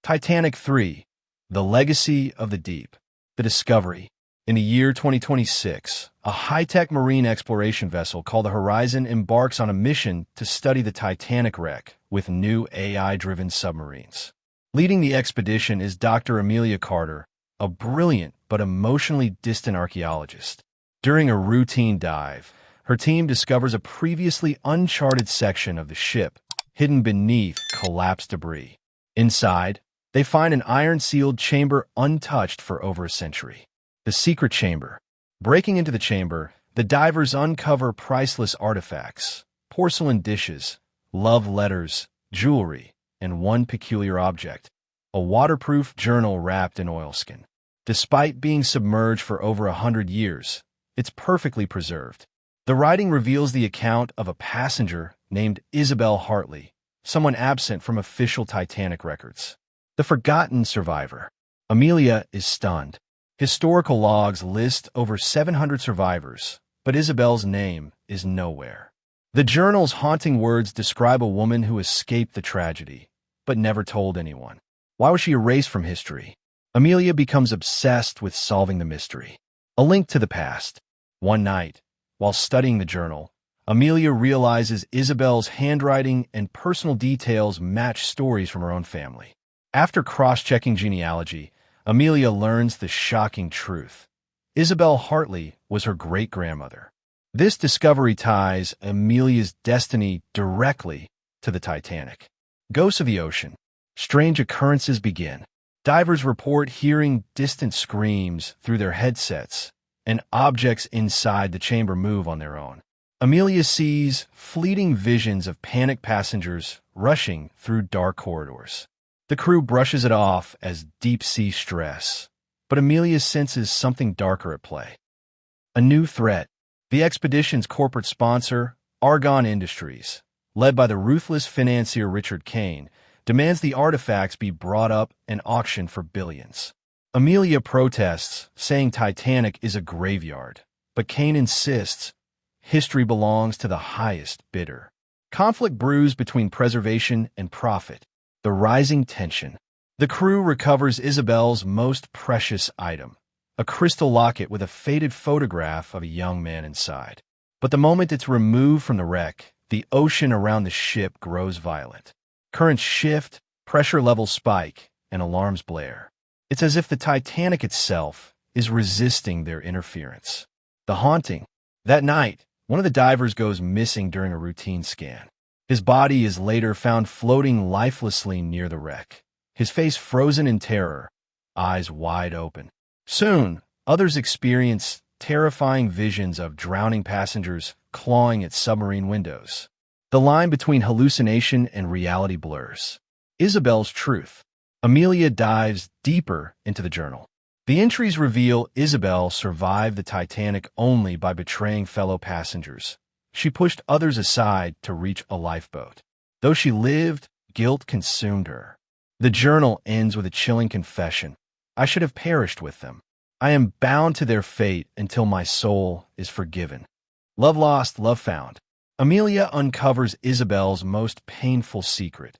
Titanic 3, The Legacy of the Deep. The Discovery. In the year 2026, a high-tech marine exploration vessel called the Horizon embarks on a mission to study the Titanic wreck with new AI-driven submarines. Leading the expedition is Dr. Amelia Carter, a brilliant but emotionally distant archaeologist. During a routine dive, her team discovers a previously uncharted section of the ship, hidden beneath collapsed debris. Inside, they find an iron-sealed chamber untouched for over a century. The secret chamber. Breaking into the chamber, the divers uncover priceless artifacts, porcelain dishes, love letters, jewelry, and one peculiar object, a waterproof journal wrapped in oilskin. Despite being submerged for over 100 years, it's perfectly preserved. The writing reveals the account of a passenger named Isabel Hartley, someone absent from official Titanic records. The forgotten survivor. Amelia is stunned. Historical logs list over 700 survivors, but Isabel's name is nowhere. The journal's haunting words describe a woman who escaped the tragedy, but never told anyone. Why was she erased from history? Amelia becomes obsessed with solving the mystery. A link to the past. One night, while studying the journal, Amelia realizes Isabel's handwriting and personal details match stories from her own family. After cross-checking genealogy, Amelia learns the shocking truth. Isabel Hartley was her great-grandmother. This discovery ties Amelia's destiny directly to the Titanic. Ghosts of the ocean. Strange occurrences begin. Divers report hearing distant screams through their headsets, and objects inside the chamber move on their own. Amelia sees fleeting visions of panicked passengers rushing through dark corridors. The crew brushes it off as deep-sea stress, but Amelia senses something darker at play. A new threat. The expedition's corporate sponsor, Argon Industries, led by the ruthless financier Richard Kane, demands the artifacts be brought up and auctioned for billions. Amelia protests, saying Titanic is a graveyard, but Kane insists history belongs to the highest bidder. Conflict brews between preservation and profit. The rising tension. The crew recovers Isabel's most precious item, a crystal locket with a faded photograph of a young man inside. But the moment it's removed from the wreck, the ocean around the ship grows violent. Currents shift, pressure levels spike, and alarms blare. It's as if the Titanic itself is resisting their interference. The haunting. That night, one of the divers goes missing during a routine scan. His body is later found floating lifelessly near the wreck, his face frozen in terror, eyes wide open. Soon, others experience terrifying visions of drowning passengers clawing at submarine windows. The line between hallucination and reality blurs. Isabel's truth. Amelia dives deeper into the journal. The entries reveal Isabel survived the Titanic only by betraying fellow passengers. She pushed others aside to reach a lifeboat. Though she lived, guilt consumed her. The journal ends with a chilling confession. I should have perished with them. I am bound to their fate until my soul is forgiven. Love lost, love found. Amelia uncovers Isabel's most painful secret.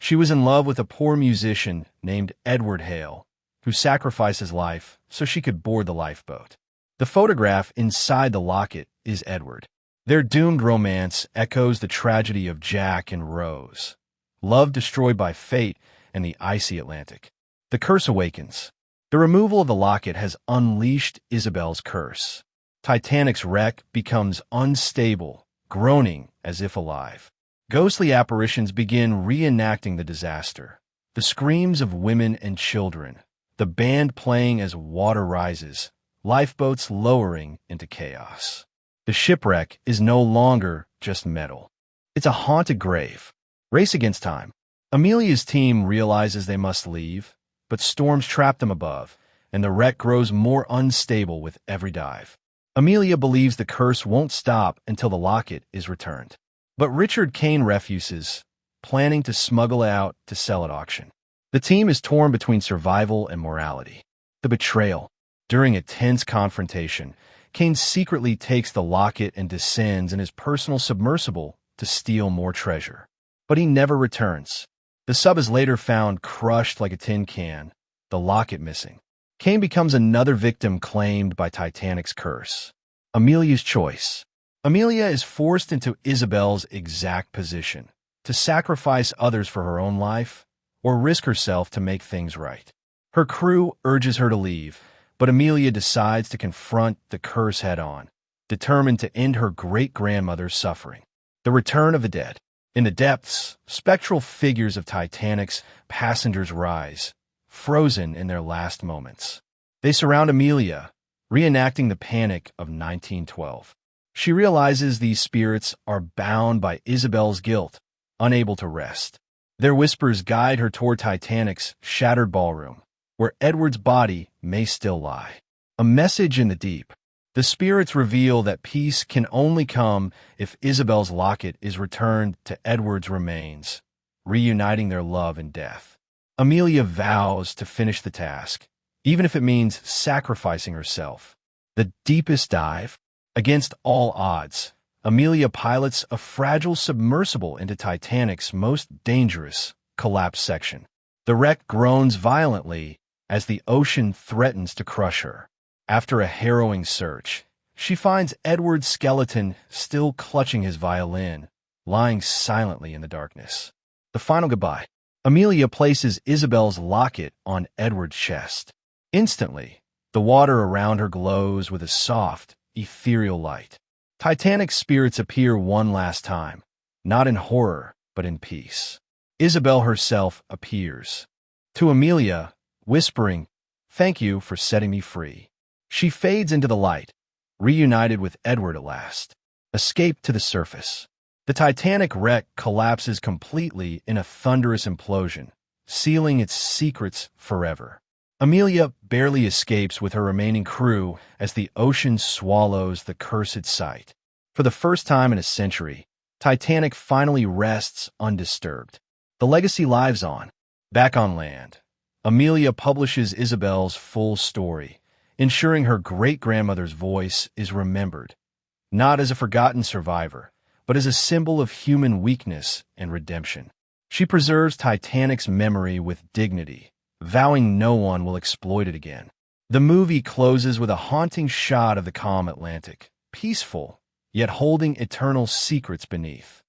She was in love with a poor musician named Edward Hale, who sacrificed his life so she could board the lifeboat. The photograph inside the locket is Edward. Their doomed romance echoes the tragedy of Jack and Rose, love destroyed by fate and the icy Atlantic. The curse awakens. The removal of the locket has unleashed Isabel's curse. Titanic's wreck becomes unstable, groaning as if alive. Ghostly apparitions begin reenacting the disaster. The screams of women and children, the band playing as water rises, lifeboats lowering into chaos. The shipwreck is no longer just metal. It's a haunted grave. Race against time. Amelia's team realizes they must leave, but storms trap them above, and the wreck grows more unstable with every dive. Amelia believes the curse won't stop until the locket is returned. But Richard Kane refuses, planning to smuggle it out to sell at auction. The team is torn between survival and morality. The betrayal. During a tense confrontation, Kane secretly takes the locket and descends in his personal submersible to steal more treasure. But he never returns. The sub is later found crushed like a tin can, the locket missing. Kane becomes another victim claimed by Titanic's curse. Amelia's choice. Amelia is forced into Isabel's exact position, to sacrifice others for her own life, or risk herself to make things right. Her crew urges her to leave, but Amelia decides to confront the curse head-on, determined to end her great-grandmother's suffering. The return of the dead. In the depths, spectral figures of Titanic's passengers rise, frozen in their last moments. They surround Amelia, reenacting the panic of 1912. She realizes these spirits are bound by Isabel's guilt, unable to rest. Their whispers guide her toward Titanic's shattered ballroom, where Edward's body may still lie. A message in the deep. The spirits reveal that peace can only come if Isabel's locket is returned to Edward's remains, reuniting their love in death. Amelia vows to finish the task, even if it means sacrificing herself. The deepest dive. Against all odds, Amelia pilots a fragile submersible into Titanic's most dangerous collapse section. The wreck groans violently as the ocean threatens to crush her. After a harrowing search, she finds Edward's skeleton still clutching his violin, lying silently in the darkness. The final goodbye. Amelia places Isabel's locket on Edward's chest. Instantly, the water around her glows with a soft, ethereal light. Titanic's spirits appear one last time, not in horror, but in peace. Isabel herself appears. To Amelia, whispering, "Thank you for setting me free." She fades into the light, reunited with Edward at last. Escape to the surface. The Titanic wreck collapses completely in a thunderous implosion, sealing its secrets forever. Amelia barely escapes with her remaining crew as the ocean swallows the cursed site. For the first time in a century, Titanic finally rests undisturbed. The legacy lives on. Back on land, Amelia publishes Isabel's full story, ensuring her great-grandmother's voice is remembered, not as a forgotten survivor, but as a symbol of human weakness and redemption. She preserves Titanic's memory with dignity, vowing no one will exploit it again. The movie closes with a haunting shot of the calm Atlantic, peaceful, yet holding eternal secrets beneath.